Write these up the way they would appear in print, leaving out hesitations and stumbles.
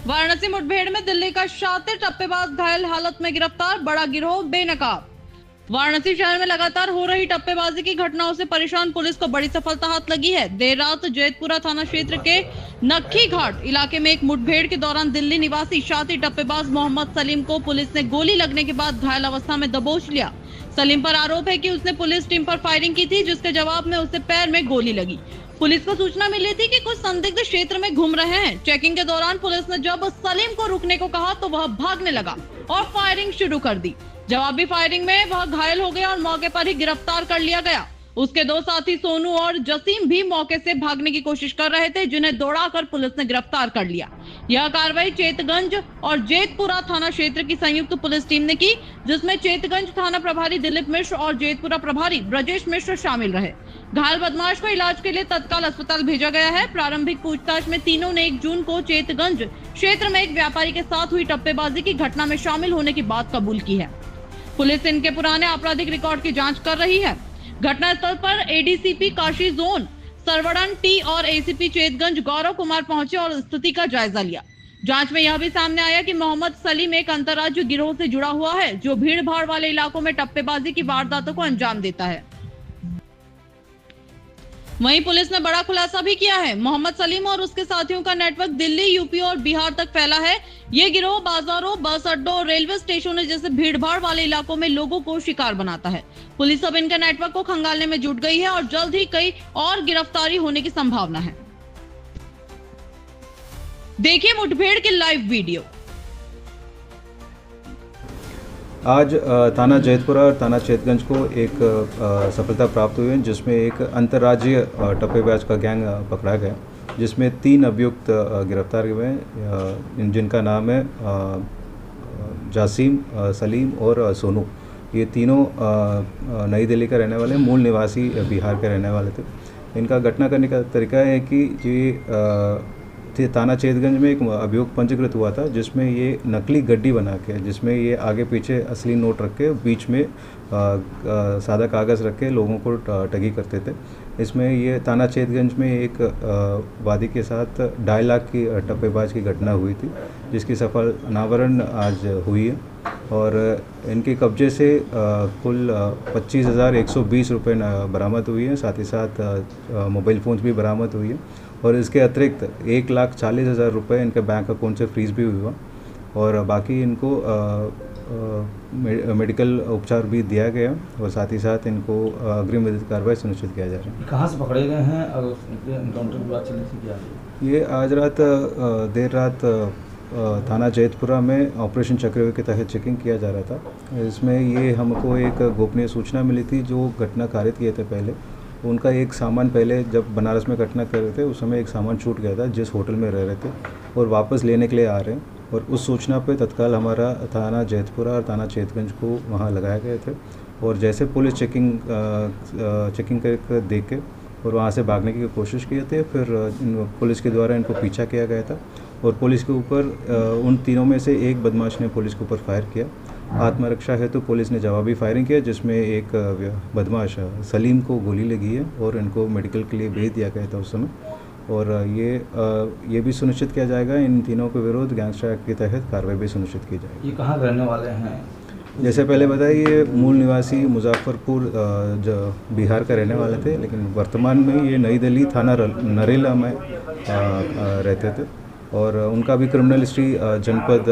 वाराणसी मुठभेड़ में दिल्ली का शातिर टप्पेबाज घायल हालत में गिरफ्तार, बड़ा गिरोह बेनकाब। वाराणसी शहर में लगातार हो रही टप्पेबाजी की घटनाओं से परेशान पुलिस को बड़ी सफलता हाथ लगी है। देर रात जैतपुरा थाना क्षेत्र के नक्खी घाट इलाके में एक मुठभेड़ के दौरान दिल्ली निवासी शातिर टप्पेबाज मोहम्मद सलीम को पुलिस ने गोली लगने के बाद घायल अवस्था में दबोच लिया। सलीम पर आरोप है कि उसने पुलिस टीम पर फायरिंग की थी, जिसके जवाब में उसे पैर में गोली लगी। पुलिस को सूचना मिली थी कि कुछ संदिग्ध क्षेत्र में घूम रहे हैं। चेकिंग के दौरान पुलिस ने जब सलीम को रुकने को कहा तो वह भागने लगा और फायरिंग शुरू कर दी। जवाबी फायरिंग में वह घायल हो गया और मौके पर ही गिरफ्तार कर लिया गया। उसके दो साथी सोनू और जसीम भी मौके से भागने की कोशिश कर रहे थे, जिन्हें दौड़ाकर पुलिस ने गिरफ्तार कर लिया। यह कार्रवाई चेतगंज और जैतपुरा थाना क्षेत्र की संयुक्त पुलिस टीम ने की, जिसमें चेतगंज थाना प्रभारी दिलीप मिश्र और जैतपुरा प्रभारी ब्रजेश मिश्र शामिल रहे। घायल बदमाश को इलाज के लिए तत्काल अस्पताल भेजा गया है। प्रारंभिक पूछताछ में तीनों ने 1 जून को चेतगंज क्षेत्र में एक व्यापारी के साथ हुई टप्पेबाजी की घटना में शामिल होने की बात कबूल की है। पुलिस इनके पुराने आपराधिक रिकॉर्ड की जांच कर रही है। घटनास्थल पर एडीसीपी काशी जोन सरवड़न टी और एसीपी चेतगंज गौरव कुमार पहुंचे और स्थिति का जायजा लिया। जांच में यह भी सामने आया कि मोहम्मद सलीम एक अंतर्राज्यीय गिरोह से जुड़ा हुआ है, जो भीड़ भाड़ वाले इलाकों में टप्पेबाजी की वारदातों को अंजाम देता है। वहीं पुलिस ने बड़ा खुलासा भी किया है। मोहम्मद सलीम और उसके साथियों का नेटवर्क दिल्ली, यूपी और बिहार तक फैला है। ये गिरोह बाजारों, बस अड्डों और रेलवे स्टेशनों जैसे भीड़भाड़ वाले इलाकों में लोगों को शिकार बनाता है। पुलिस अब इनके नेटवर्क को खंगालने में जुट गई है और जल्द ही कई और गिरफ्तारी होने की संभावना है। देखिए मुठभेड़ की लाइव वीडियो। आज थाना जैतपुरा और थाना चेतगंज को एक सफलता प्राप्त हुई है, जिसमें एक अंतर्राज्यीय टप्पेबाज का गैंग पकड़ा गया, जिसमें 3 अभियुक्त गिरफ्तार हुए हैं, जिनका नाम है जासिम, सलीम और सोनू। ये तीनों नई दिल्ली का रहने वाले, मूल निवासी बिहार के रहने वाले थे। इनका घटना करने का तरीका है कि ये थाना चेतगंज में एक अभियोग पंजीकृत हुआ था, जिसमें ये नकली गड्डी बना के, जिसमें ये आगे पीछे असली नोट रख के बीच में सादा कागज़ रख के लोगों को ठगी करते थे। इसमें ये थाना चेतगंज में एक वादी के साथ 2.5 लाख की टप्पेबाज की घटना हुई थी, जिसकी सफल अनावरण आज हुई है और इनके कब्जे से कुल 25,120 रुपये बरामद हुई है। साथ ही साथ मोबाइल फ़ोन्स भी बरामद हुई है और इसके अतिरिक्त 1,40,000 रुपये इनके बैंक अकाउंट से फ्रीज भी हुआ और बाकी इनको मेडिकल उपचार भी दिया गया और साथ ही साथ इनको अग्रिम विधिक कार्रवाई सुनिश्चित किया जा रहा है। कहाँ से पकड़े गए हैं और एनकाउंटर की बात चली थी क्या? ये आज रात देर रात थाना जैतपुरा में ऑपरेशन चक्रव्यूह के तहत चेकिंग किया जा रहा था। इसमें ये हमको एक गोपनीय सूचना मिली थी, जो घटना कारित किए थे पहले। उनका एक सामान पहले जब बनारस में घटना कर रहे थे उस समय एक सामान छूट गया था, जिस होटल में रह रहे थे और वापस लेने के लिए आ रहे हैं और उस सूचना पे तत्काल हमारा थाना जैतपुरा और थाना चेतगंज को वहाँ लगाए गए थे और जैसे पुलिस चेकिंग कर देख के और वहाँ से भागने की कोशिश किए थे, फिर पुलिस के द्वारा इनको पीछा किया गया था और पुलिस के ऊपर उन तीनों में से एक बदमाश ने पुलिस के ऊपर फायर किया। आत्मरक्षा हेतु पुलिस ने जवाबी फायरिंग किया, जिसमें एक बदमाश सलीम को गोली लगी है और इनको मेडिकल के लिए भेज दिया गया था उस समय। और ये भी सुनिश्चित किया जाएगा, इन तीनों के विरुद्ध गैंगस्टर एक्ट के तहत कार्रवाई भी सुनिश्चित की जाएगी। ये कहाँ रहने वाले हैं? जैसे पहले बताया, ये मूल निवासी मुजफ्फरपुर बिहार का रहने वाले थे, लेकिन वर्तमान में ये नई दिल्ली थाना नरेला में रहते थे और उनका भी क्रिमिनल हिस्ट्री जनपद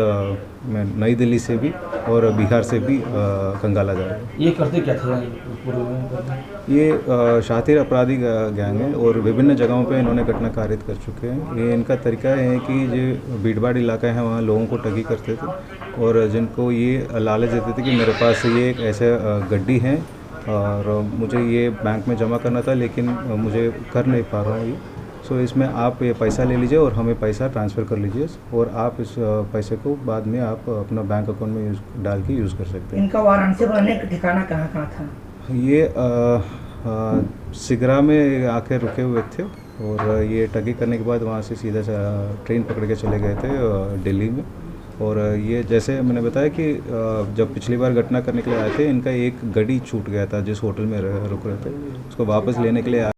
में नई दिल्ली से भी और बिहार से भी खंगाला जा रहा है। ये करते क्या थे पूर्व में? ये शातिर अपराधी गैंग है और विभिन्न जगहों पे इन्होंने घटना कारित कर चुके हैं। ये इनका तरीका है कि जो भीड़भाड़ इलाका है वहाँ लोगों को ठगी करते थे और जिनको ये लालच देते थे कि मेरे पास ये एक ऐसे गड्डी है और मुझे ये बैंक में जमा करना था, लेकिन मुझे कर नहीं पा रहा हूँ ये, सो इसमें आप ये पैसा ले लीजिए और हमें पैसा ट्रांसफ़र कर लीजिए और आप इस पैसे को बाद में आप अपना बैंक अकाउंट में डाल के यूज़ कर सकते हैं। इनका वाराणसी रहने का ठिकाना कहाँ था? ये सिगरा में आके रुके हुए थे और ये ठगी करने के बाद वहाँ से सीधा ट्रेन पकड़ के चले गए थे दिल्ली में। और ये जैसे मैंने बताया कि जब पिछली बार घटना करने के लिए आए थे, इनका एक गाड़ी छूट गया था, जिस होटल में रुक रहे थे उसको वापस लेने के लिए